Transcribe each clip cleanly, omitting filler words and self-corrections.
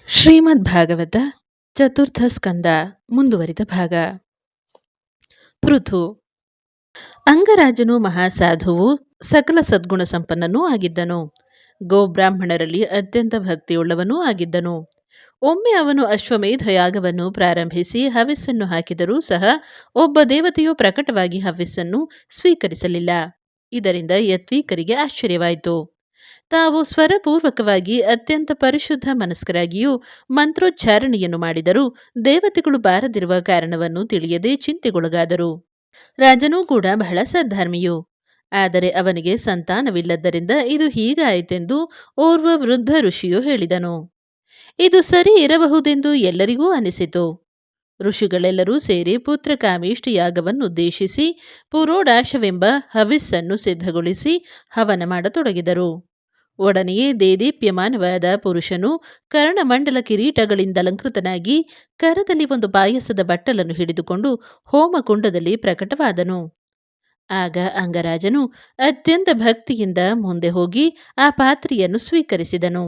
ಶ್ರೀಮದ್ ಭಾಗವತ ಚತುರ್ಥ ಸ್ಕಂದ ಮುಂದುವರಿದ ಭಾಗ. ಪೃಥು. ಅಂಗರಾಜನು ಮಹಾಸಾಧುವು, ಸಕಲ ಸದ್ಗುಣ ಸಂಪನ್ನನೂ ಆಗಿದ್ದನು. ಗೋಬ್ರಾಹ್ಮಣರಲ್ಲಿ ಅತ್ಯಂತ ಭಕ್ತಿಯುಳ್ಳವನೂ ಆಗಿದ್ದನು. ಒಮ್ಮೆ ಅವನು ಅಶ್ವಮೇಧ ಯಾಗವನ್ನು ಪ್ರಾರಂಭಿಸಿ ಹವಿಸ್ಸನ್ನು ಹಾಕಿದರೂ ಸಹ ಒಬ್ಬ ದೇವತೆಯು ಪ್ರಕಟವಾಗಿ ಹವಿಸ್ಸನ್ನು ಸ್ವೀಕರಿಸಲಿಲ್ಲ. ಇದರಿಂದ ಯತ್ವೀಕರಿಗೆ ಆಶ್ಚರ್ಯವಾಯಿತು. ತಾವು ಸ್ವರಪೂರ್ವಕವಾಗಿ ಅತ್ಯಂತ ಪರಿಶುದ್ಧ ಮನಸ್ಕರಾಗಿಯೂ ಮಂತ್ರೋಚ್ಚಾರಣೆಯನ್ನು ಮಾಡಿದರೂ ದೇವತೆಗಳು ಬಾರದಿರುವ ಕಾರಣವನ್ನು ತಿಳಿಯದೆ ಚಿಂತೆಗೊಳಗಾದರು. ರಾಜನೂ ಕೂಡ ಬಹಳ ಸದ್ಧರ್ಮಿಯು. ಆದರೆ ಅವನಿಗೆ ಸಂತಾನವಿಲ್ಲದ್ದರಿಂದ ಇದು ಹೀಗಾಯಿತೆಂದು ಓರ್ವ ವೃದ್ಧ ಋಷಿಯು ಹೇಳಿದನು. ಇದು ಸರಿ ಇರಬಹುದೆಂದು ಎಲ್ಲರಿಗೂ ಅನಿಸಿತು. ಋಷಿಗಳೆಲ್ಲರೂ ಸೇರಿ ಪುತ್ರಕಾಮೇಷ್ಟಿ ಯಾಗವನ್ನುದ್ದೇಶಿಸಿ ಪುರೋಡಾಶವೆಂಬ ಹವಿಸ್ಸನ್ನು ಸಿದ್ಧಗೊಳಿಸಿ ಹವನ ಮಾಡತೊಡಗಿದರು. ಒಡನೆಯೇ ದೇದೀಪ್ಯಮಾನವಾದ ಪುರುಷನು ಕರ್ಣಮಂಡಲ ಕಿರೀಟಗಳಿಂದಲಂಕೃತನಾಗಿ ಕರದಲ್ಲಿ ಒಂದು ಪಾಯಸದ ಬಟ್ಟಲನ್ನು ಹಿಡಿದುಕೊಂಡು ಹೋಮಕುಂಡದಲ್ಲಿ ಪ್ರಕಟವಾದನು. ಆಗ ಅಂಗರಾಜನು ಅತ್ಯಂತ ಭಕ್ತಿಯಿಂದ ಮುಂದೆ ಹೋಗಿ ಆ ಪಾತ್ರೆಯನ್ನು ಸ್ವೀಕರಿಸಿದನು.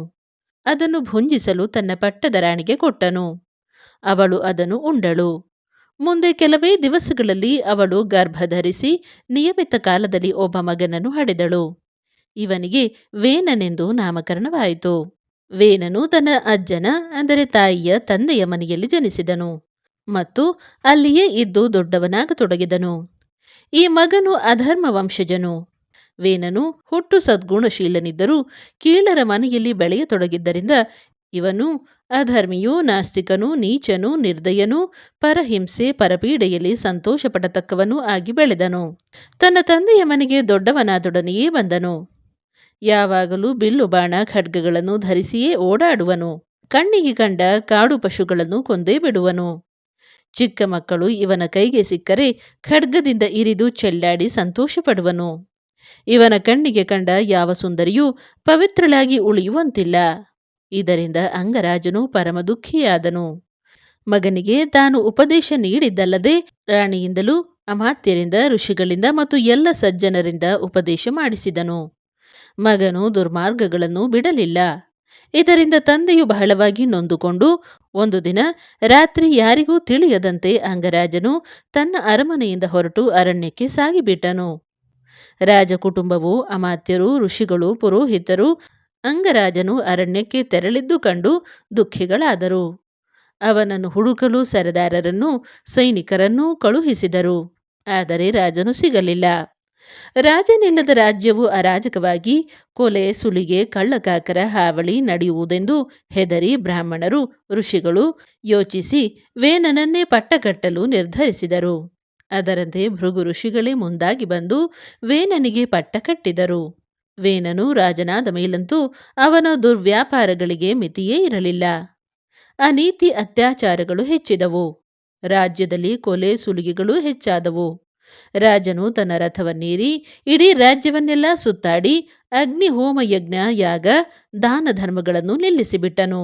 ಅದನ್ನು ಭುಂಜಿಸಲು ತನ್ನ ಪಟ್ಟದ ರಾಣಿಗೆ ಕೊಟ್ಟನು. ಅವಳು ಅದನ್ನು ಉಂಡಳು. ಮುಂದೆ ಕೆಲವೇ ದಿವಸಗಳಲ್ಲಿ ಅವಳು ಗರ್ಭಧರಿಸಿ ನಿಯಮಿತ ಕಾಲದಲ್ಲಿ ಒಬ್ಬ ಮಗನನ್ನು ಹಡೆದಳು. ಇವನಿಗೆ ವೇನನೆಂದು ನಾಮಕರಣವಾಯಿತು. ವೇನನು ತನ್ನ ಅಜ್ಜನ ಅಂದರೆ ತಾಯಿಯ ತಂದೆಯ ಮನೆಯಲ್ಲಿ ಜನಿಸಿದನು ಮತ್ತು ಅಲ್ಲಿಯೇ ಇದ್ದು ದೊಡ್ಡವನಾಗತೊಡಗಿದನು. ಈ ಮಗನು ಅಧರ್ಮ ವಂಶಜನು. ವೇನನು ಹುಟ್ಟು ಸದ್ಗುಣಶೀಲನಿದ್ದರೂ ಕೀಳರ ಮನೆಯಲ್ಲಿ ಬೆಳೆಯತೊಡಗಿದ್ದರಿಂದ ಇವನು ಅಧರ್ಮಿಯೂ ನಾಸ್ತಿಕನೂ ನೀಚನೂ ನಿರ್ದಯನೂ ಪರಹಿಂಸೆ ಪರಪೀಡೆಯಲ್ಲಿ ಸಂತೋಷ ಪಡತಕ್ಕವನೂ ಆಗಿ ಬೆಳೆದನು. ತನ್ನ ತಂದೆಯ ಮನೆಗೆ ದೊಡ್ಡವನಾದೊಡನೆಯೇ ಬಂದನು. ಯಾವಾಗಲೂ ಬಿಲ್ಲು ಬಾಣ ಖಡ್ಗಗಳನ್ನು ಧರಿಸಿಯೇ ಓಡಾಡುವನು. ಕಣ್ಣಿಗೆ ಕಂಡ ಕಾಡು ಪಶುಗಳನ್ನು ಕೊಂದೇ ಬಿಡುವನು. ಚಿಕ್ಕ ಮಕ್ಕಳು ಇವನ ಕೈಗೆ ಸಿಕ್ಕರೆ ಖಡ್ಗದಿಂದ ಇರಿದು ಚೆಲ್ಲಾಡಿ ಸಂತೋಷ ಪಡುವನು. ಇವನ ಕಣ್ಣಿಗೆ ಕಂಡ ಯಾವ ಸುಂದರಿಯೂ ಪವಿತ್ರಳಾಗಿ ಉಳಿಯುವಂತಿಲ್ಲ. ಇದರಿಂದ ಅಂಗರಾಜನು ಪರಮ ದುಃಖಿಯಾದನು. ಮಗನಿಗೆ ತಾನು ಉಪದೇಶ ನೀಡಿದ್ದಲ್ಲದೆ ರಾಣಿಯಿಂದಲೂ ಅಮಾತ್ಯರಿಂದ ಋಷಿಗಳಿಂದ ಮತ್ತು ಎಲ್ಲ ಸಜ್ಜನರಿಂದ ಉಪದೇಶ ಮಾಡಿಸಿದನು. ಮಗನು ದುರ್ಮಾರ್ಗಗಳನ್ನು ಬಿಡಲಿಲ್ಲ. ಇದರಿಂದ ತಂದೆಯು ಬಹಳವಾಗಿ ನೊಂದುಕೊಂಡು ಒಂದು ದಿನ ರಾತ್ರಿ ಯಾರಿಗೂ ತಿಳಿಯದಂತೆ ಅಂಗರಾಜನು ತನ್ನ ಅರಮನೆಯಿಂದ ಹೊರಟು ಅರಣ್ಯಕ್ಕೆ ಸಾಗಿಬಿಟ್ಟನು. ರಾಜ ಕುಟುಂಬವು ಅಮಾತ್ಯರು ಋಷಿಗಳು ಪುರೋಹಿತರು ಅಂಗರಾಜನು ಅರಣ್ಯಕ್ಕೆ ತೆರಳಿದ್ದು ಕಂಡು ದುಃಖಿಗಳಾದರು. ಅವನನ್ನು ಹುಡುಕಲು ಸರದಾರರನ್ನು ಸೈನಿಕರನ್ನೂ ಕಳುಹಿಸಿದರು. ಆದರೆ ರಾಜನು ಸಿಗಲಿಲ್ಲ. ರಾಜನಿಲ್ಲದ ರಾಜ್ಯವು ಅರಾಜಕವಾಗಿ ಕೊಲೆ ಸುಲಿಗೆ ಕಳ್ಳಕಾಕರ ಹಾವಳಿ ನಡೆಯುವುದೆಂದು ಹೆದರಿ ಬ್ರಾಹ್ಮಣರು ಋಷಿಗಳು ಯೋಚಿಸಿ ವೇನನನ್ನೇ ಪಟ್ಟಕಟ್ಟಲು ನಿರ್ಧರಿಸಿದರು. ಅದರಂತೆ ಭೃಗು ಋಷಿಗಳೇ ಮುಂದಾಗಿ ಬಂದು ವೇನನಿಗೆ ಪಟ್ಟ ಕಟ್ಟಿದರು. ವೇನನು ರಾಜನಾದ ಮೇಲಂತೂ ಅವನ ದುರ್ವ್ಯಾಪಾರಗಳಿಗೆ ಮಿತಿಯೇ ಇರಲಿಲ್ಲ. ಅನೀತಿ ಅತ್ಯಾಚಾರಗಳು ಹೆಚ್ಚಿದವು. ರಾಜ್ಯದಲ್ಲಿ ಕೊಲೆ ಸುಲಿಗೆಗಳು ಹೆಚ್ಚಾದವು. ರಾಜನು ತನ್ನ ರಥವನ್ನೇರಿ ಇಡೀ ರಾಜ್ಯವನ್ನೆಲ್ಲ ಸುತ್ತಾಡಿ ಅಗ್ನಿ ಹೋಮ ಯಜ್ಞ ಯಾಗ ದಾನ ಧರ್ಮಗಳನ್ನು ನಿಲ್ಲಿಸಿಬಿಟ್ಟನು.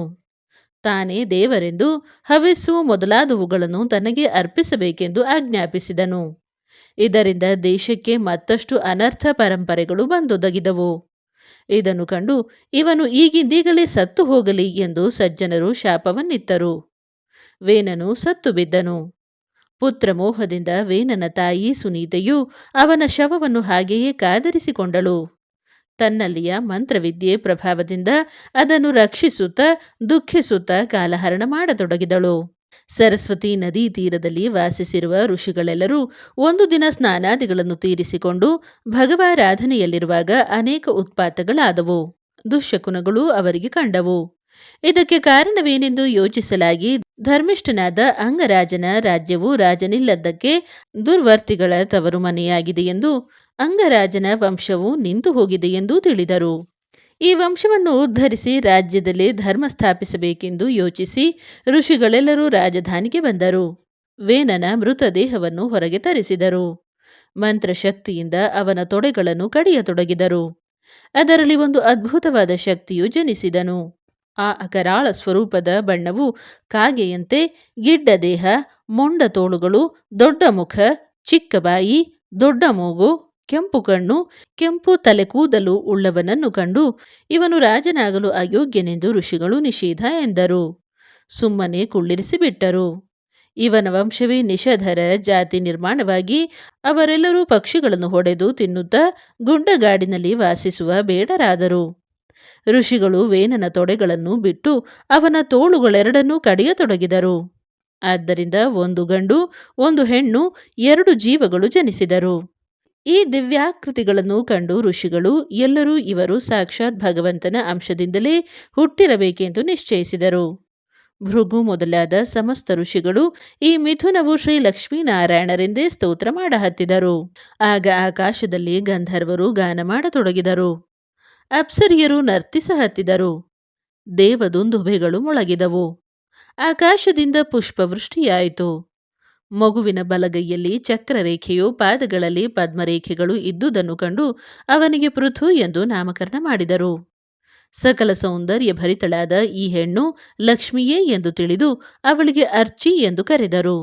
ತಾನೇ ದೇವರೆಂದು ಹವಿಸ್ಸು ಮೊದಲಾದವುಗಳನ್ನು ತನಗೆ ಅರ್ಪಿಸಬೇಕೆಂದು ಆಜ್ಞಾಪಿಸಿದನು. ಇದರಿಂದ ದೇಶಕ್ಕೆ ಮತ್ತಷ್ಟು ಅನರ್ಥ ಪರಂಪರೆಗಳು ಬಂದೊದಗಿದವು. ಇದನ್ನು ಕಂಡು ಇವನು ಈಗಿಂದೀಗಲೇ ಸತ್ತು ಹೋಗಲಿ ಎಂದು ಸಜ್ಜನರು ಶಾಪವನ್ನಿತ್ತರು. ವೇನನು ಸತ್ತು ಬಿದ್ದನು. ಪುತ್ರ ಮೋಹದಿಂದ ವೇನನ ತಾಯಿ ಸುನೀತೆಯು ಅವನ ಶವವನ್ನು ಹಾಗೆಯೇ ಕಾದರಿಸಿಕೊಂಡಳು. ತನ್ನಲ್ಲಿಯ ಮಂತ್ರವಿದ್ಯೆ ಪ್ರಭಾವದಿಂದ ಅದನ್ನು ರಕ್ಷಿಸುತ್ತಾ ದುಃಖಿಸುತ್ತಾ ಕಾಲಹರಣ ಮಾಡತೊಡಗಿದಳು. ಸರಸ್ವತಿ ನದಿ ತೀರದಲ್ಲಿ ವಾಸಿಸಿರುವ ಋಷಿಗಳೆಲ್ಲರೂ ಒಂದು ದಿನ ಸ್ನಾನಾದಿಗಳನ್ನು ತೀರಿಸಿಕೊಂಡು ಭಗವಾರಾಧನೆಯಲ್ಲಿರುವಾಗ ಅನೇಕ ಉತ್ಪಾತಗಳಾದವು. ದುಶ್ಶಕುನಗಳು ಅವರಿಗೆ ಕಂಡವು. ಇದಕ್ಕೆ ಕಾರಣವೇನೆಂದು ಯೋಚಿಸಲಾಗಿ ಧರ್ಮಿಷ್ಠನಾದ ಅಂಗರಾಜನ ರಾಜ್ಯವು ರಾಜನಿಲ್ಲದ್ದಕ್ಕೆ ದುರ್ವರ್ತಿಗಳ ತವರು ಮನೆಯಾಗಿದೆಯೆಂದು ಅಂಗರಾಜನ ವಂಶವು ನಿಂತು ಹೋಗಿದೆಯೆಂದೂ ತಿಳಿದರು. ಈ ವಂಶವನ್ನು ಉದ್ಧರಿಸಿ ರಾಜ್ಯದಲ್ಲಿ ಧರ್ಮ ಸ್ಥಾಪಿಸಬೇಕೆಂದು ಯೋಚಿಸಿ ಋಷಿಗಳೆಲ್ಲರೂ ರಾಜಧಾನಿಗೆ ಬಂದರು. ವೇನನ ಮೃತದೇಹವನ್ನು ಹೊರಗೆ ತರಿಸಿದರು. ಮಂತ್ರಶಕ್ತಿಯಿಂದ ಅವನ ತೊಡೆಗಳನ್ನು ಕಡಿಯತೊಡಗಿದರು. ಅದರಲ್ಲಿ ಒಂದು ಅದ್ಭುತವಾದ ಶಕ್ತಿಯು ಜನಿಸಿದನು. ಆ ಅಕರಾಳ ಸ್ವರೂಪದ ಬಣ್ಣವು ಕಾಗೆಯಂತೆ ಗಿಡ್ಡ ದೇಹ, ಮೊಂಡ ತೋಳುಗಳು, ದೊಡ್ಡ ಮುಖ, ಚಿಕ್ಕ ಬಾಯಿ, ದೊಡ್ಡ ಮೂಗು, ಕೆಂಪು ಕಣ್ಣು, ಕೆಂಪು ತಲೆ ಕೂದಲು ಉಳ್ಳವನನ್ನು ಕಂಡು ಇವನು ರಾಜನಾಗಲು ಅಯೋಗ್ಯನೆಂದು ಋಷಿಗಳು ನಿಷೇಧ ಎಂದರು. ಸುಮ್ಮನೆ ಕುಳ್ಳಿರಿಸಿ ಬಿಟ್ಟರು. ಇವನ ವಂಶವೇ ನಿಶಧರ ಜಾತಿ ನಿರ್ಮಾಣವಾಗಿ ಅವರೆಲ್ಲರೂ ಪಕ್ಷಿಗಳನ್ನು ಹೊಡೆದು ತಿನ್ನುತ್ತಾ ಗುಡ್ಡಗಾಡಿನಲ್ಲಿ ವಾಸಿಸುವ ಬೇಡರಾದರು. ಋಷಿಗಳು ವೇನನ ತೊಡೆಗಳನ್ನು ಬಿಟ್ಟು ಅವನ ತೋಳುಗಳೆರಡನ್ನೂ ಕಡಿಯತೊಡಗಿದರು. ಆದ್ದರಿಂದ ಒಂದು ಗಂಡು ಒಂದು ಹೆಣ್ಣು 2 ಜೀವಗಳು ಜನಿಸಿದರು. ಈ ದಿವ್ಯಾಕೃತಿಗಳನ್ನು ಕಂಡು ಋಷಿಗಳು ಎಲ್ಲರೂ ಇವರು ಸಾಕ್ಷಾತ್ ಭಗವಂತನ ಅಂಶದಿಂದಲೇ ಹುಟ್ಟಿರಬೇಕೆಂದು ನಿಶ್ಚಯಿಸಿದರು. ಭೃಗು ಮೊದಲಾದ ಸಮಸ್ತ ಋಷಿಗಳು ಈ ಮಿಥುನವು ಶ್ರೀ ಲಕ್ಷ್ಮೀನಾರಾಯಣರೆಂದೇ ಸ್ತೋತ್ರ ಮಾಡಹತ್ತಿದರು. ಆಗ ಆಕಾಶದಲ್ಲಿ ಗಂಧರ್ವರು ಗಾನ ಮಾಡತೊಡಗಿದರು. ಅಪ್ಸರಿಯರು ನರ್ತಿಸಹತ್ತಿದರು. ದೇವದುಂದುಭೆಗಳು ಮೊಳಗಿದವು. ಆಕಾಶದಿಂದ ಪುಷ್ಪವೃಷ್ಟಿಯಾಯಿತು. ಮಗುವಿನ ಬಲಗೈಯಲ್ಲಿ ಚಕ್ರರೇಖೆಯು ಪಾದಗಳಲ್ಲಿ ಪದ್ಮರೇಖೆಗಳು ಇದ್ದುದನ್ನು ಕಂಡು ಅವನಿಗೆ ಪೃಥು ಎಂದು ನಾಮಕರಣ ಮಾಡಿದರು. ಸಕಲ ಸೌಂದರ್ಯ ಭರಿತಳಾದ ಈ ಹೆಣ್ಣು ಲಕ್ಷ್ಮಿಯೇ ಎಂದು ತಿಳಿದು ಅವಳಿಗೆ ಅರ್ಚಿ ಎಂದು ಕರೆದರು.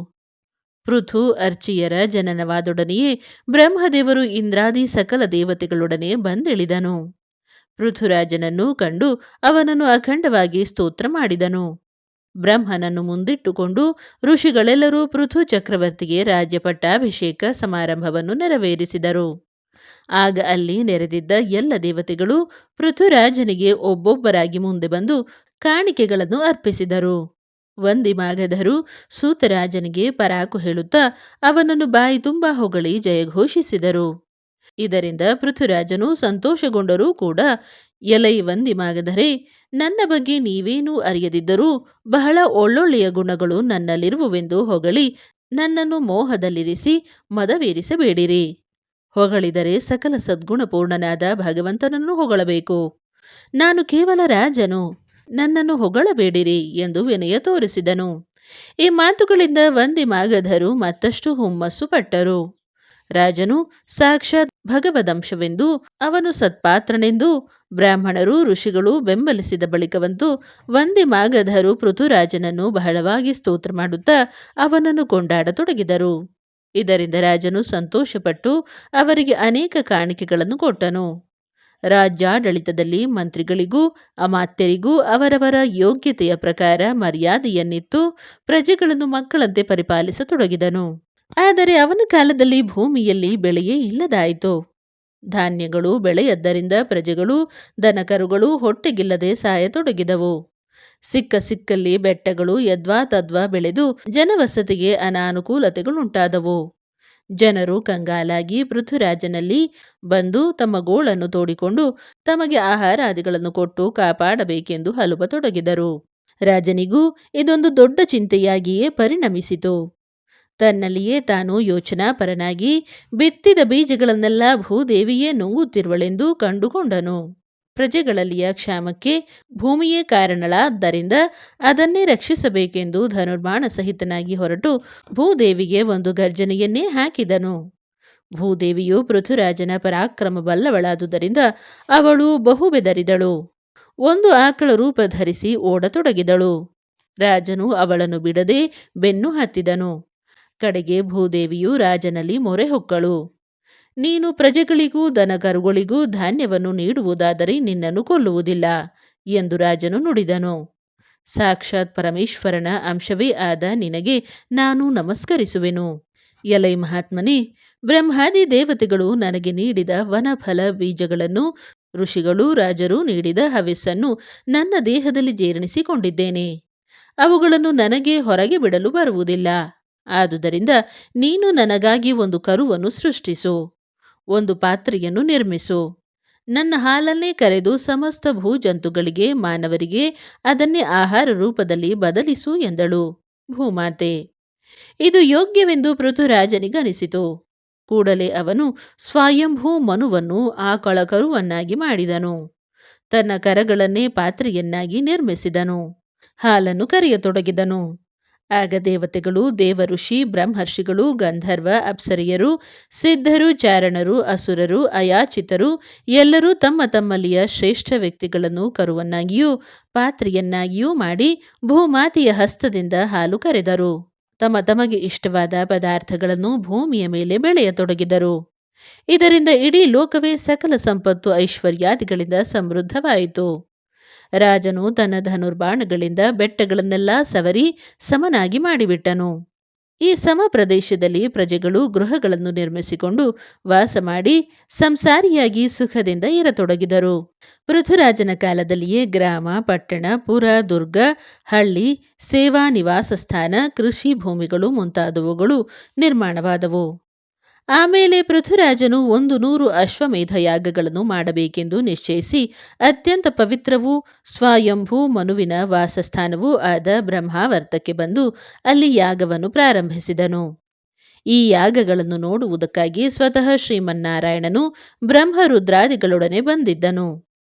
ಪೃಥು ಅರ್ಚಿಯರ ಜನನವಾದೊಡನೆಯೇ ಬ್ರಹ್ಮದೇವರು ಇಂದ್ರಾದಿ ಸಕಲ ದೇವತೆಗಳೊಡನೆ ಬಂದಿಳಿದನು. ಪೃಥುರಾಜನನ್ನು ಕಂಡು ಅವನನ್ನು ಅಖಂಡವಾಗಿ ಸ್ತೋತ್ರ ಮಾಡಿದನು. ಬ್ರಹ್ಮನನ್ನು ಮುಂದಿಟ್ಟುಕೊಂಡು ಋಷಿಗಳೆಲ್ಲರೂ ಪೃಥು ಚಕ್ರವರ್ತಿಗೆ ರಾಜ್ಯ ಪಟ್ಟಾಭಿಷೇಕ ಸಮಾರಂಭವನ್ನು ನೆರವೇರಿಸಿದರು. ಆಗ ಅಲ್ಲಿ ನೆರೆದಿದ್ದ ಎಲ್ಲ ದೇವತೆಗಳು ಪೃಥುರಾಜನಿಗೆ ಒಬ್ಬೊಬ್ಬರಾಗಿ ಮುಂದೆ ಬಂದು ಕಾಣಿಕೆಗಳನ್ನು ಅರ್ಪಿಸಿದರು. ವಂದಿಮಾಗಧರು ಸೂತರಾಜನಿಗೆ ಪರಾಕು ಹೇಳುತ್ತಾ ಅವನನ್ನು ಬಾಯಿ ತುಂಬ ಹೊಗಳಿ ಜಯಘೋಷಿಸಿದರು. ಇದರಿಂದ ಪೃಥುರಾಜನು ಸಂತೋಷಗೊಂಡರೂ ಕೂಡ, ಎಲೈ ವಂದಿಮಾಗಧರೇ, ನನ್ನ ಬಗ್ಗೆ ನೀವೇನೂ ಅರಿಯದಿದ್ದರೂ ಬಹಳ ಒಳ್ಳೊಳ್ಳೆಯ ಗುಣಗಳು ನನ್ನಲ್ಲಿರುವುವೆಂದು ಹೊಗಳಿ ನನ್ನನ್ನು ಮೋಹದಲ್ಲಿರಿಸಿ ಮದವೇರಿಸಬೇಡಿರಿ. ಹೊಗಳಿದರೆ ಸಕಲ ಸದ್ಗುಣಪೂರ್ಣನಾದ ಭಗವಂತನನ್ನು ಹೊಗಳಬೇಕು. ನಾನು ಕೇವಲ ರಾಜನು, ನನ್ನನ್ನು ಹೊಗಳಬೇಡಿರಿ ಎಂದು ವಿನಯ ತೋರಿಸಿದನು. ಈ ಮಾತುಗಳಿಂದ ವಂದಿಮಾಗಧರು ಮತ್ತಷ್ಟು ಹುಮ್ಮಸ್ಸು ಪಟ್ಟರು. ರಾಜನು ಸಾಕ್ಷಾತ್ ಭಗವದಂಶವೆಂದು ಅವನು ಸತ್ಪಾತ್ರನೆಂದು ಬ್ರಾಹ್ಮಣರು ಋಷಿಗಳು ಬೆಂಬಲಿಸಿದ ಬಳಿಕವಂತೂ ವಂದಿಮಾಗಧರು ಪೃಥುರಾಜನನ್ನು ಬಹಳವಾಗಿ ಸ್ತೋತ್ರ ಮಾಡುತ್ತಾ ಅವನನ್ನು ಕೊಂಡಾಡತೊಡಗಿದರು. ಇದರಿಂದ ರಾಜನು ಸಂತೋಷಪಟ್ಟು ಅವರಿಗೆ ಅನೇಕ ಕಾಣಿಕೆಗಳನ್ನು ಕೊಟ್ಟನು. ರಾಜ್ಯಾಡಳಿತದಲ್ಲಿ ಮಂತ್ರಿಗಳಿಗೂ ಅಮಾತ್ಯರಿಗೂ ಅವರವರ ಯೋಗ್ಯತೆಯ ಪ್ರಕಾರ ಮರ್ಯಾದೆಯನ್ನಿತ್ತು ಪ್ರಜೆಗಳನ್ನು ಮಕ್ಕಳಂತೆ ಪರಿಪಾಲಿಸತೊಡಗಿದನು. ಆದರೆ ಅವನ ಕಾಲದಲ್ಲಿ ಭೂಮಿಯಲ್ಲಿ ಬೆಳೆಯೇ ಇಲ್ಲದಾಯಿತು. ಧಾನ್ಯಗಳು ಬೆಳೆಯದ್ದರಿಂದ ಪ್ರಜೆಗಳು ದನಕರುಗಳು ಹೊಟ್ಟೆಗಿಲ್ಲದೆ ಸಾಯತೊಡಗಿದವು. ಸಿಕ್ಕಲ್ಲಿ ಬೆಟ್ಟಗಳು ಯದ್ವಾ ತದ್ವಾ ಬೆಳೆದು ಜನವಸತಿಗೆ ಅನಾನುಕೂಲತೆಗಳುಂಟಾದವು. ಜನರು ಕಂಗಾಲಾಗಿ ಪೃಥುರಾಜನಲ್ಲಿ ಬಂದು ತಮ್ಮ ಗೋಳನ್ನು ತೋಡಿಕೊಂಡು ತಮಗೆ ಆಹಾರಾದಿಗಳನ್ನು ಕೊಟ್ಟು ಕಾಪಾಡಬೇಕೆಂದು ಹಲುಬತೊಡಗಿದರು. ರಾಜನಿಗೂ ಇದೊಂದು ದೊಡ್ಡ ಚಿಂತೆಯಾಗಿಯೇ ಪರಿಣಮಿಸಿತು. ತನ್ನಲ್ಲಿಯೇ ತಾನು ಯೋಚನಾಪರನಾಗಿ ಬಿತ್ತಿದ ಬೀಜಗಳನ್ನೆಲ್ಲ ಭೂದೇವಿಯೇ ನುಂಗುತ್ತಿರುವಳೆಂದು ಕಂಡುಕೊಂಡನು. ಪ್ರಜೆಗಳಲ್ಲಿಯ ಕ್ಷಾಮಕ್ಕೆ ಭೂಮಿಯೇ ಕಾರಣಳಾದ್ದರಿಂದ ಅದನ್ನೇ ರಕ್ಷಿಸಬೇಕೆಂದು ಧನುರ್ಮಾಣ ಸಹಿತನಾಗಿ ಹೊರಟು ಭೂದೇವಿಗೆ ಒಂದು ಗರ್ಜನೆಯನ್ನೇ ಹಾಕಿದನು. ಭೂದೇವಿಯು ಪೃಥುರಾಜನ ಪರಾಕ್ರಮ ಬಲ್ಲವಳಾದುದರಿಂದ ಅವಳು ಬಹು ಬೆದರಿದಳು. ಒಂದು ಆಕಳ ರೂಪ ಧರಿಸಿ ಓಡತೊಡಗಿದಳು. ರಾಜನು ಅವಳನ್ನು ಬಿಡದೆ ಬೆನ್ನು ಹತ್ತಿದನು. ಕಡೆಗೆ ಭೂದೇವಿಯು ರಾಜನಲ್ಲಿ ಮೊರೆ ಹೊಕ್ಕಳು. ನೀನು ಪ್ರಜೆಗಳಿಗೂ ದನಕರುಗಳಿಗೂ ಧಾನ್ಯವನ್ನು ನೀಡುವುದಾದರೆ ನಿನ್ನನ್ನು ಕೊಲ್ಲುವುದಿಲ್ಲ ಎಂದು ರಾಜನು ನುಡಿದನು. ಸಾಕ್ಷಾತ್ ಪರಮೇಶ್ವರನ ಅಂಶವೇ ಆದ ನಿನಗೆ ನಾನು ನಮಸ್ಕರಿಸುವೆನು. ಎಲೈ ಮಹಾತ್ಮನೇ, ಬ್ರಹ್ಮಾದಿ ದೇವತೆಗಳು ನನಗೆ ನೀಡಿದ ವನಫಲ ಬೀಜಗಳನ್ನು ಋಷಿಗಳು ರಾಜರು ನೀಡಿದ ಹವಿಸ್ಸನ್ನು ನನ್ನ ದೇಹದಲ್ಲಿ ಜೀರ್ಣಿಸಿಕೊಂಡಿದ್ದೇನೆ. ಅವುಗಳನ್ನು ನನಗೆ ಹೊರಗೆ ಬಿಡಲು ಬರುವುದಿಲ್ಲ. ಆದುದರಿಂದ ನೀನು ನನಗಾಗಿ ಒಂದು ಕರುವನ್ನು ಸೃಷ್ಟಿಸು, ಒಂದು ಪಾತ್ರೆಯನ್ನು ನಿರ್ಮಿಸು, ನನ್ನ ಹಾಲನ್ನೇ ಕರೆದು ಸಮಸ್ತ ಭೂಜಂತುಗಳಿಗೆ ಮಾನವರಿಗೆ ಅದನ್ನೇ ಆಹಾರ ರೂಪದಲ್ಲಿ ಬದಲಿಸು ಎಂದಳು ಭೂಮಾತೆ. ಇದು ಯೋಗ್ಯವೆಂದು ಪೃಥುರಾಜನಿಗನಿಸಿತು. ಕೂಡಲೇ ಅವನು ಸ್ವಯಂಭೂ ಮನುವನ್ನು ಆಕಳ ಕರುವನ್ನಾಗಿ ಮಾಡಿದನು. ತನ್ನ ಕರಗಳನ್ನೇ ಪಾತ್ರೆಯನ್ನಾಗಿ ನಿರ್ಮಿಸಿದನು. ಹಾಲನ್ನು ಕರೆಯತೊಡಗಿದನು. ಆಗ ದೇವತೆಗಳು, ದೇವಋಷಿ, ಬ್ರಹ್ಮರ್ಷಿಗಳು, ಗಂಧರ್ವ, ಅಪ್ಸರಿಯರು, ಸಿದ್ಧರು, ಚಾರಣರು, ಅಸುರರು, ಅಯಾಚಿತರು ಎಲ್ಲರೂ ತಮ್ಮ ತಮ್ಮಲ್ಲಿಯ ಶ್ರೇಷ್ಠ ವ್ಯಕ್ತಿಗಳನ್ನು ಕರುವನ್ನಾಗಿಯೂ ಪಾತ್ರೆಯನ್ನಾಗಿಯೂ ಮಾಡಿ ಭೂಮಾತೆಯ ಹಸ್ತದಿಂದ ಹಾಲು ಕರೆದರು. ತಮಗೆ ಇಷ್ಟವಾದ ಪದಾರ್ಥಗಳನ್ನು ಭೂಮಿಯ ಮೇಲೆ ಬೆಳೆಯತೊಡಗಿದರು. ಇದರಿಂದ ಇಡೀ ಲೋಕವೇ ಸಕಲ ಸಂಪತ್ತು ಐಶ್ವರ್ಯಾದಿಗಳಿಂದ ಸಮೃದ್ಧವಾಯಿತು. ರಾಜನು ತನ್ನ ಧನುರ್ಬಾಣಗಳಿಂದ ಬೆಟ್ಟಗಳನ್ನೆಲ್ಲ ಸವರಿ ಸಮನಾಗಿ ಮಾಡಿಬಿಟ್ಟನು. ಈ ಸಮ ಪ್ರದೇಶದಲ್ಲಿ ಪ್ರಜೆಗಳು ಗೃಹಗಳನ್ನು ನಿರ್ಮಿಸಿಕೊಂಡು ವಾಸ ಮಾಡಿ ಸಂಸಾರಿಯಾಗಿ ಸುಖದಿಂದ ಇರತೊಡಗಿದರು. ಪೃಥುರಾಜನ ಕಾಲದಲ್ಲಿಯೇ ಗ್ರಾಮ, ಪಟ್ಟಣ, ಪುರ, ದುರ್ಗ, ಹಳ್ಳಿ, ಸೇವಾ ನಿವಾಸ ಸ್ಥಾನ, ಕೃಷಿ ಭೂಮಿಗಳು ಮುಂತಾದವುಗಳು ನಿರ್ಮಾಣವಾದವು. ಆಮೇಲೆ ಪೃಥುರಾಜನು 100 ಅಶ್ವಮೇಧ ಯಾಗಗಳನ್ನು ಮಾಡಬೇಕೆಂದು ನಿಶ್ಚಯಿಸಿ ಅತ್ಯಂತ ಪವಿತ್ರವೂ ಸ್ವಯಂಭೂ ಮನುವಿನ ವಾಸಸ್ಥಾನವೂ ಆದ ಬ್ರಹ್ಮಾವರ್ತಕ್ಕೆ ಬಂದು ಅಲ್ಲಿ ಯಾಗವನ್ನು ಪ್ರಾರಂಭಿಸಿದನು. ಈ ಯಾಗಗಳನ್ನು ನೋಡುವುದಕ್ಕಾಗಿ ಸ್ವತಃ ಶ್ರೀಮನ್ನಾರಾಯಣನು ಬ್ರಹ್ಮರುದ್ರಾದಿಗಳೊಡನೆ ಬಂದಿದ್ದನು.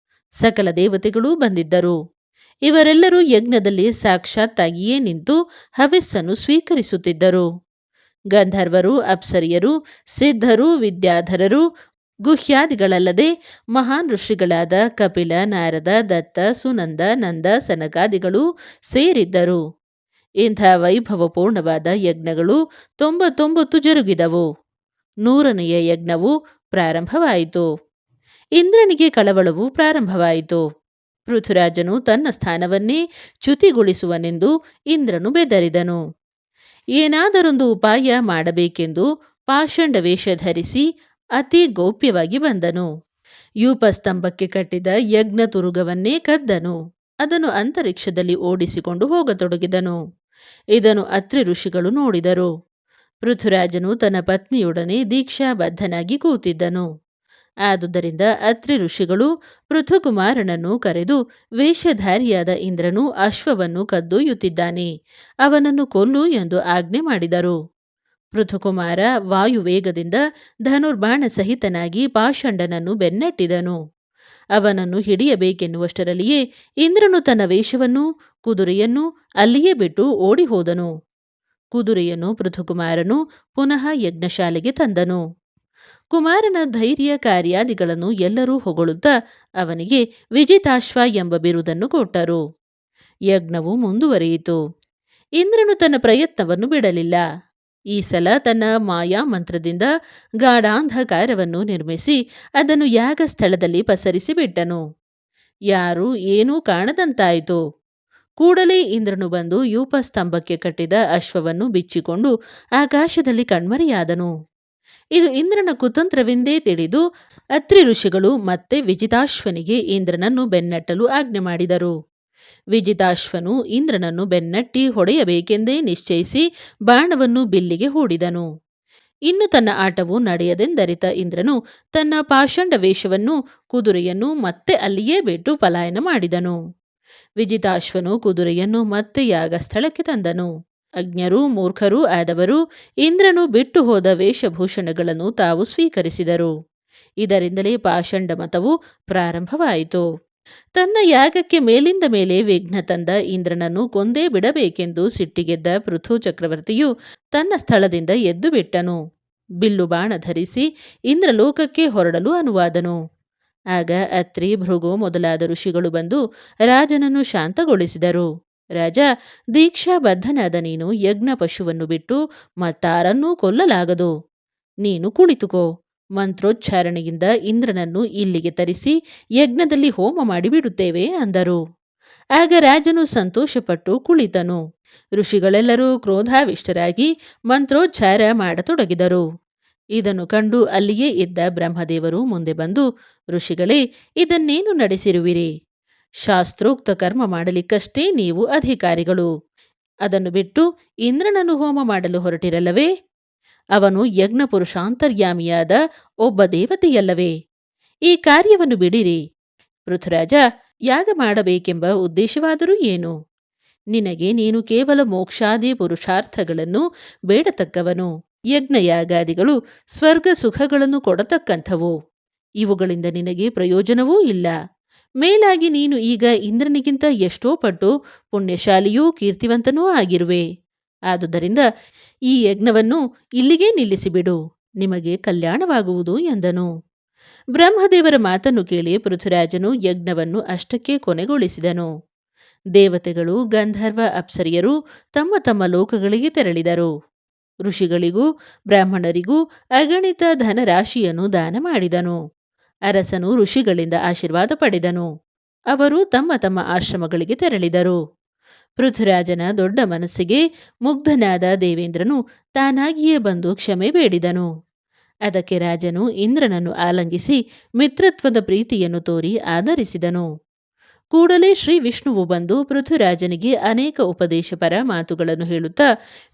ಸಕಲ ದೇವತೆಗಳೂ ಬಂದಿದ್ದರು. ಇವರೆಲ್ಲರೂ ಯಜ್ಞದಲ್ಲಿ ಸಾಕ್ಷಾತ್ತಾಗಿಯೇ ನಿಂತು ಹವಿಸ್ಸನ್ನು ಸ್ವೀಕರಿಸುತ್ತಿದ್ದರು. ಗಂಧರ್ವರು, ಅಪ್ಸರಿಯರು, ಸಿದ್ಧರು, ವಿದ್ಯಾಧರರು, ಗುಹ್ಯಾದಿಗಳಲ್ಲದೆ ಮಹಾನ್ ಋಷಿಗಳಾದ ಕಪಿಲ, ನಾರದ, ದತ್ತ, ಸುನಂದ, ನಂದ, ಸನಕಾದಿಗಳೂ ಸೇರಿದ್ದರು. ಇಂಥ ವೈಭವಪೂರ್ಣವಾದ ಯಜ್ಞಗಳು 99 ಜರುಗಿದವು. 100ನೆಯ ಯಜ್ಞವು ಪ್ರಾರಂಭವಾಯಿತು. ಇಂದ್ರನಿಗೆ ಕಳವಳವು ಪ್ರಾರಂಭವಾಯಿತು. ಪೃಥುರಾಜನು ತನ್ನ ಸ್ಥಾನವನ್ನೇ ಚ್ಯುತಿಗೊಳಿಸುವನೆಂದು ಇಂದ್ರನು ಬೆದರಿದನು. ಏನಾದರೊಂದು ಉಪಾಯ ಮಾಡಬೇಕೆಂದು ಪಾಷಂಡ ವೇಷ ಧರಿಸಿ ಅತಿ ಗೌಪ್ಯವಾಗಿ ಬಂದನು. ಯೂಪಸ್ತಂಭಕ್ಕೆ ಕಟ್ಟಿದ ಯಜ್ಞ ತುರುಗವನ್ನೇ ಕದ್ದನು. ಅದನ್ನು ಅಂತರಿಕ್ಷದಲ್ಲಿ ಓಡಿಸಿಕೊಂಡು ಹೋಗತೊಡಗಿದನು. ಇದನ್ನು ಅತ್ರಿ ಋಷಿಗಳು ನೋಡಿದರು. ಪೃಥುರಾಜನು ತನ್ನ ಪತ್ನಿಯೊಡನೆ ದೀಕ್ಷಾಬದ್ಧನಾಗಿ ಕೂತಿದ್ದನು. ಆದುದರಿಂದ ಅತ್ರಿ ಋಷಿಗಳು ಪೃಥುಕುಮಾರನನ್ನು ಕರೆದು, ವೇಷಧಾರಿಯಾದ ಇಂದ್ರನು ಅಶ್ವವನ್ನು ಕದ್ದೊಯ್ಯುತ್ತಿದ್ದಾನೆ, ಅವನನ್ನು ಕೊಲ್ಲು ಎಂದು ಆಜ್ಞೆ ಮಾಡಿದರು. ಪೃಥುಕುಮಾರ ವಾಯುವೇಗದಿಂದ ಧನುರ್ಬಾಣ ಸಹಿತನಾಗಿ ಪಾಷಂಡನನ್ನು ಬೆನ್ನಟ್ಟಿದನು. ಅವನನ್ನು ಹಿಡಿಯಬೇಕೆನ್ನುವಷ್ಟರಲ್ಲಿಯೇ ಇಂದ್ರನು ತನ್ನ ವೇಷವನ್ನೂ ಕುದುರೆಯನ್ನೂ ಅಲ್ಲಿಯೇ ಬಿಟ್ಟು ಓಡಿ ಹೋದನು. ಕುದುರೆಯನ್ನು ಪೃಥುಕುಮಾರನು ಪುನಃ ಯಜ್ಞಶಾಲೆಗೆ ತಂದನು. ಕುಮಾರನ ಧೈರ್ಯ ಕಾರ್ಯಾದಿಗಳನ್ನು ಎಲ್ಲರೂ ಹೊಗಳುತ್ತಾ ಅವನಿಗೆ ವಿಜಿತಾಶ್ವ ಎಂಬ ಬಿರುದನ್ನು ಕೊಟ್ಟರು. ಯಜ್ಞವು ಮುಂದುವರಿಯಿತು. ಇಂದ್ರನು ತನ್ನ ಪ್ರಯತ್ನವನ್ನು ಬಿಡಲಿಲ್ಲ. ಈ ಸಲ ತನ್ನ ಮಾಯಾ ಮಂತ್ರದಿಂದ ಗಾಢಾಂಧಕಾರವನ್ನು ನಿರ್ಮಿಸಿ ಅದನ್ನು ಯಾಗ ಸ್ಥಳದಲ್ಲಿ ಪಸರಿಸಿ ಬಿಟ್ಟನು. ಯಾರೂ ಏನೂ ಕಾಣದಂತಾಯಿತು. ಕೂಡಲೇ ಇಂದ್ರನು ಬಂದು ಯೂಪಸ್ತಂಭಕ್ಕೆ ಕಟ್ಟಿದ ಅಶ್ವವನ್ನು ಬಿಚ್ಚಿಕೊಂಡು ಆಕಾಶದಲ್ಲಿ ಕಣ್ಮರೆಯಾದನು. ಇದು ಇಂದ್ರನ ಕುತಂತ್ರವೆಂದೇ ತಿಳಿದು ಅತ್ರಿ ಋಷಿಗಳು ಮತ್ತೆ ವಿಜಿತಾಶ್ವನಿಗೆ ಇಂದ್ರನನ್ನು ಬೆನ್ನಟ್ಟಲು ಆಜ್ಞೆ ಮಾಡಿದರು. ವಿಜಿತಾಶ್ವನು ಇಂದ್ರನನ್ನು ಬೆನ್ನಟ್ಟಿ ಹೊಡೆಯಬೇಕೆಂದೇ ನಿಶ್ಚಯಿಸಿ ಬಾಣವನ್ನು ಬಿಲ್ಲಿಗೆ ಹೂಡಿದನು. ಇನ್ನು ತನ್ನ ಆಟವು ನಡೆಯದೆಂದರಿತ ಇಂದ್ರನು ತನ್ನ ಪಾಷಂಡ ವೇಷವನ್ನು ಕುದುರೆಯನ್ನು ಮತ್ತೆ ಅಲ್ಲಿಯೇ ಬಿಟ್ಟು ಪಲಾಯನ ಮಾಡಿದನು. ವಿಜಿತಾಶ್ವನು ಕುದುರೆಯನ್ನು ಮತ್ತೆ ಯಾಗ ಸ್ಥಳಕ್ಕೆ ತಂದನು. ಅಜ್ಞರೂ ಮೂರ್ಖರೂ ಆದವರು ಇಂದ್ರನು ಬಿಟ್ಟು ಹೋದ ವೇಷಭೂಷಣಗಳನ್ನು ತಾವು ಸ್ವೀಕರಿಸಿದರು. ಇದರಿಂದಲೇ ಪಾಷಂಡ ಮತವು ಪ್ರಾರಂಭವಾಯಿತು. ತನ್ನ ಯಾಗಕ್ಕೆ ಮೇಲಿಂದ ಮೇಲೆ ವಿಘ್ನ ತಂದ ಇಂದ್ರನನ್ನು ಕೊಂದೇ ಬಿಡಬೇಕೆಂದು ಸಿಟ್ಟಿಗೆದ್ದ ಪೃಥು ಚಕ್ರವರ್ತಿಯು ತನ್ನ ಸ್ಥಳದಿಂದ ಎದ್ದು ಬಿಟ್ಟನು. ಬಿಲ್ಲು ಬಾಣ ಧರಿಸಿ ಇಂದ್ರಲೋಕಕ್ಕೆ ಹೊರಡಲು ಅನುವಾದನು. ಆಗ ಅತ್ರಿ, ಭೃಗು ಮೊದಲಾದ ಋಷಿಗಳು ಬಂದು ರಾಜನನ್ನು ಶಾಂತಗೊಳಿಸಿದರು. ರಾಜ, ದೀಕ್ಷಾಬದ್ಧನಾದ ನೀನು ಯಜ್ಞ ಪಶುವನ್ನು ಬಿಟ್ಟು ಮತ್ತಾರನ್ನೂ ಕೊಲ್ಲಲಾಗದು. ನೀನು ಕುಳಿತುಕೋ. ಮಂತ್ರೋಚ್ಚಾರಣೆಯಿಂದ ಇಂದ್ರನನ್ನು ಇಲ್ಲಿಗೆ ತರಿಸಿ ಯಜ್ಞದಲ್ಲಿ ಹೋಮ ಮಾಡಿಬಿಡುತ್ತೇವೆ ಅಂದರು. ಆಗ ರಾಜನು ಸಂತೋಷಪಟ್ಟು ಕುಳಿತನು. ಋಷಿಗಳೆಲ್ಲರೂ ಕ್ರೋಧಾವಿಷ್ಟರಾಗಿ ಮಂತ್ರೋಚ್ಚಾರ ಮಾಡತೊಡಗಿದರು. ಇದನ್ನು ಕಂಡು ಅಲ್ಲಿಯೇ ಇದ್ದ ಬ್ರಹ್ಮದೇವರು ಮುಂದೆ ಬಂದು, ಋಷಿಗಳೇ, ಇದನ್ನೇನು ನಡೆಸಿರುವಿರಿ? ಶಾಸ್ತ್ರೋಕ್ತ ಕರ್ಮ ಮಾಡಲಿಕ್ಕಷ್ಟೇ ನೀವು ಅಧಿಕಾರಿಗಳು. ಅದನ್ನು ಬಿಟ್ಟು ಇಂದ್ರನನ್ನು ಹೋಮ ಮಾಡಲು ಹೊರಟಿರಲ್ಲವೇ? ಅವನು ಯಜ್ಞ ಪುರುಷಾಂತರ್ಯಾಮಿಯಾದ ಒಬ್ಬ ದೇವತೆಯಲ್ಲವೇ? ಈ ಕಾರ್ಯವನ್ನು ಬಿಡಿರಿ. ಪೃಥುರಾಜ, ಯಾಗ ಮಾಡಬೇಕೆಂಬ ಉದ್ದೇಶವಾದರೂ ಏನು? ನಿನಗೆ ನೀನು ಕೇವಲ ಮೋಕ್ಷಾದಿ ಪುರುಷಾರ್ಥಗಳನ್ನು ಬೇಡತಕ್ಕವನು. ಯಜ್ಞಯಾಗಾದಿಗಳು ಸ್ವರ್ಗ ಸುಖಗಳನ್ನು ಕೊಡತಕ್ಕಂಥವು. ಇವುಗಳಿಂದ ನಿನಗೆ ಪ್ರಯೋಜನವೂ ಇಲ್ಲ. ಮೇಲಾಗಿ ನೀನು ಈಗ ಇಂದ್ರನಿಗಿಂತ ಎಷ್ಟೋ ಪಟ್ಟು ಪುಣ್ಯಶಾಲಿಯೂ ಕೀರ್ತಿವಂತನೂ ಆಗಿರುವೆ. ಆದುದರಿಂದ ಈ ಯಜ್ಞವನ್ನು ಇಲ್ಲಿಗೇ ನಿಲ್ಲಿಸಿಬಿಡು, ನಿಮಗೆ ಕಲ್ಯಾಣವಾಗುವುದು ಎಂದನು. ಬ್ರಹ್ಮದೇವರ ಮಾತನ್ನು ಕೇಳಿ ಪೃಥುರಾಜನು ಯಜ್ಞವನ್ನು ಅಷ್ಟಕ್ಕೆ ಕೊನೆಗೊಳಿಸಿದನು. ದೇವತೆಗಳು, ಗಂಧರ್ವ, ಅಪ್ಸರಿಯರು ತಮ್ಮ ತಮ್ಮ ಲೋಕಗಳಿಗೆ ತೆರಳಿದರು. ಋಷಿಗಳಿಗೂ ಬ್ರಾಹ್ಮಣರಿಗೂ ಅಗಣಿತ ಧನರಾಶಿಯನ್ನು ದಾನ ಮಾಡಿದನು. ಅರಸನು ಋಷಿಗಳಿಂದ ಆಶೀರ್ವಾದ ಪಡೆದನು. ಅವರು ತಮ್ಮ ತಮ್ಮ ಆಶ್ರಮಗಳಿಗೆ ತೆರಳಿದರು. ಪೃಥ್ವಿರಾಜನ ದೊಡ್ಡ ಮನಸ್ಸಿಗೆ ಮುಗ್ಧನಾದ ದೇವೇಂದ್ರನು ತಾನಾಗಿಯೇ ಬಂದು ಕ್ಷಮೆ ಬೇಡಿದನು. ಅದಕ್ಕೆ ರಾಜನು ಇಂದ್ರನನ್ನು ಆಲಂಗಿಸಿ ಮಿತ್ರತ್ವದ ಪ್ರೀತಿಯನ್ನು ತೋರಿ ಆದರಿಸಿದನು. ಕೂಡಲೇ ಶ್ರೀ ವಿಷ್ಣುವು ಬಂದು ಪೃಥ್ವಿರಾಜನಿಗೆ ಅನೇಕ ಉಪದೇಶಪರ ಮಾತುಗಳನ್ನು ಹೇಳುತ್ತಾ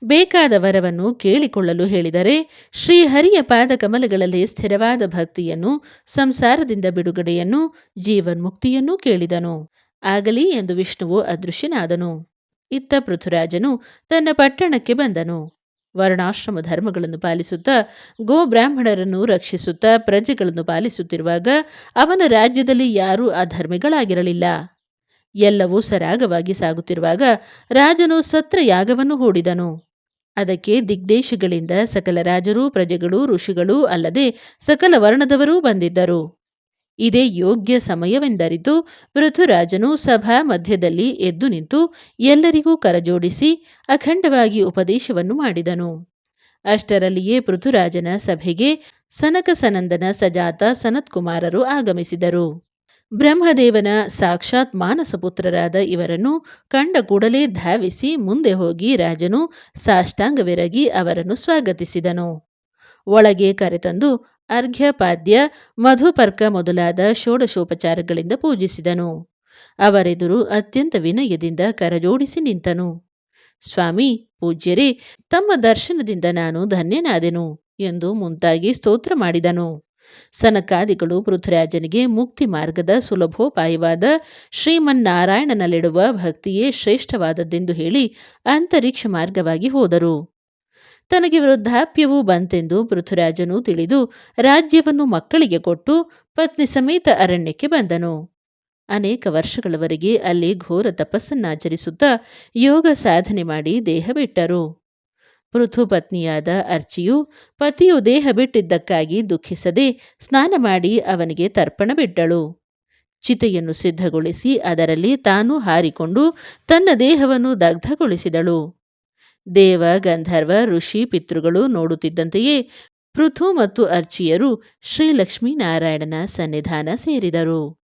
ಬೇಕಾದ ವರವನ್ನು ಕೇಳಿಕೊಳ್ಳಲು ಹೇಳಿದರೆ ಶ್ರೀಹರಿಯ ಪಾದ ಕಮಲಗಳಲ್ಲಿ ಸ್ಥಿರವಾದ ಭಕ್ತಿಯನ್ನು, ಸಂಸಾರದಿಂದ ಬಿಡುಗಡೆಯನ್ನು, ಜೀವನ್ಮುಕ್ತಿಯನ್ನೂ ಕೇಳಿದನು. ಆಗಲಿ ಎಂದು ವಿಷ್ಣುವು ಅದೃಶ್ಯನಾದನು. ಇತ್ತ ಪೃಥ್ವಿರಾಜನು ತನ್ನ ಪಟ್ಟಣಕ್ಕೆ ಬಂದನು. ವರ್ಣಾಶ್ರಮ ಧರ್ಮಗಳನ್ನು ಪಾಲಿಸುತ್ತಾ ಗೋಬ್ರಾಹ್ಮಣರನ್ನು ರಕ್ಷಿಸುತ್ತಾ ಪ್ರಜೆಗಳನ್ನು ಪಾಲಿಸುತ್ತಿರುವಾಗ ಅವನ ರಾಜ್ಯದಲ್ಲಿ ಯಾರೂ ಅಧರ್ಮಿಗಳಾಗಿರಲಿಲ್ಲ. ಎಲ್ಲವೂ ಸರಾಗವಾಗಿ ಸಾಗುತ್ತಿರುವಾಗ ರಾಜನು ಸತ್ರ ಯಾಗವನ್ನು ಹೂಡಿದನು. ಅದಕ್ಕೆ ದಿಗ್ದೇಶಗಳಿಂದ ಸಕಲ ರಾಜರು, ಪ್ರಜೆಗಳು, ಋಷಿಗಳೂ ಅಲ್ಲದೆ ಸಕಲ ವರ್ಣದವರೂ ಬಂದಿದ್ದರು. ಇದೇ ಯೋಗ್ಯ ಸಮಯವೆಂದರಿತು ಪೃಥ್ವಿರಾಜನು ಸಭಾ ಮಧ್ಯದಲ್ಲಿ ಎದ್ದು ನಿಂತು ಎಲ್ಲರಿಗೂ ಕರಜೋಡಿಸಿ ಅಖಂಡವಾಗಿ ಉಪದೇಶವನ್ನು ಮಾಡಿದನು. ಅಷ್ಟರಲ್ಲಿಯೇ ಪೃಥ್ವಿರಾಜನ ಸಭೆಗೆ ಸನಕ ಸನಂದನ ಸಜಾತ ಸನತ್ಕುಮಾರರು ಆಗಮಿಸಿದರು. ಬ್ರಹ್ಮದೇವನ ಸಾಕ್ಷಾತ್ ಮಾನಸಪುತ್ರರಾದ ಇವರನ್ನು ಕಂಡ ಕೂಡಲೇ ಧಾವಿಸಿ ಮುಂದೆ ಹೋಗಿ ರಾಜನು ಸಾಷ್ಟಾಂಗವೆರಗಿ ಅವರನ್ನು ಸ್ವಾಗತಿಸಿದನು. ಒಳಗೆ ಕರೆತಂದು ಅರ್ಘ್ಯ ಪಾದ್ಯ ಮಧುಪರ್ಕ ಮೊದಲಾದ ಷೋಡಶೋಪಚಾರಗಳಿಂದ ಪೂಜಿಸಿದನು. ಅವರೆದುರು ಅತ್ಯಂತ ವಿನಯದಿಂದ ಕರಜೋಡಿಸಿ ನಿಂತನು. ಸ್ವಾಮಿ, ಪೂಜ್ಯರೇ, ತಮ್ಮ ದರ್ಶನದಿಂದ ನಾನು ಧನ್ಯನಾದೆನು ಎಂದು ಮುಂತಾಗಿ ಸ್ತೋತ್ರ ಮಾಡಿದನು. ಸನಕಾದಿಗಳು ಪೃಥ್ವಿರಾಜನಿಗೆ ಮುಕ್ತಿ ಮಾರ್ಗದ ಸುಲಭೋಪಾಯವಾದ ಶ್ರೀಮನ್ನಾರಾಯಣನಲ್ಲಿಡುವ ಭಕ್ತಿಯೇ ಶ್ರೇಷ್ಠವಾದದ್ದೆಂದು ಹೇಳಿ ಅಂತರಿಕ್ಷ ಮಾರ್ಗವಾಗಿ ಹೋದರು. ತನಗೆ ವೃದ್ಧಾಪ್ಯವೂ ಬಂತೆಂದು ಪೃಥ್ವಿರಾಜನು ತಿಳಿದು ರಾಜ್ಯವನ್ನು ಮಕ್ಕಳಿಗೆ ಕೊಟ್ಟು ಪತ್ನಿ ಸಮೇತ ಅರಣ್ಯಕ್ಕೆ ಬಂದನು. ಅನೇಕ ವರ್ಷಗಳವರೆಗೆ ಅಲ್ಲಿ ಘೋರ ತಪಸ್ಸನ್ನಾಚರಿಸುತ್ತಾ ಯೋಗ ಸಾಧನೆ ಮಾಡಿ ದೇಹ ಬಿಟ್ಟರು. ಪೃಥುಪತ್ನಿಯಾದ ಅರ್ಚಿಯು ಪತಿಯು ದೇಹ ಬಿಟ್ಟಿದ್ದಕ್ಕಾಗಿ ದುಃಖಿಸದೆ ಸ್ನಾನ ಮಾಡಿ ಅವನಿಗೆ ತರ್ಪಣ ಬಿಟ್ಟಳು. ಚಿತೆಯನ್ನು ಸಿದ್ಧಗೊಳಿಸಿ ಅದರಲ್ಲಿ ತಾನೂ ಹಾರಿಕೊಂಡು ತನ್ನ ದೇಹವನ್ನು ದಗ್ಧಗೊಳಿಸಿದಳು. ದೇವ, ಗಂಧರ್ವ, ಋಷಿ, ಪಿತೃಗಳು ನೋಡುತ್ತಿದ್ದಂತೆಯೇ ಪೃಥು ಮತ್ತು ಅರ್ಚಿಯರು ಶ್ರೀ ಲಕ್ಷ್ಮೀನಾರಾಯಣನ ಸನ್ನಿಧಾನ ಸೇರಿದರು.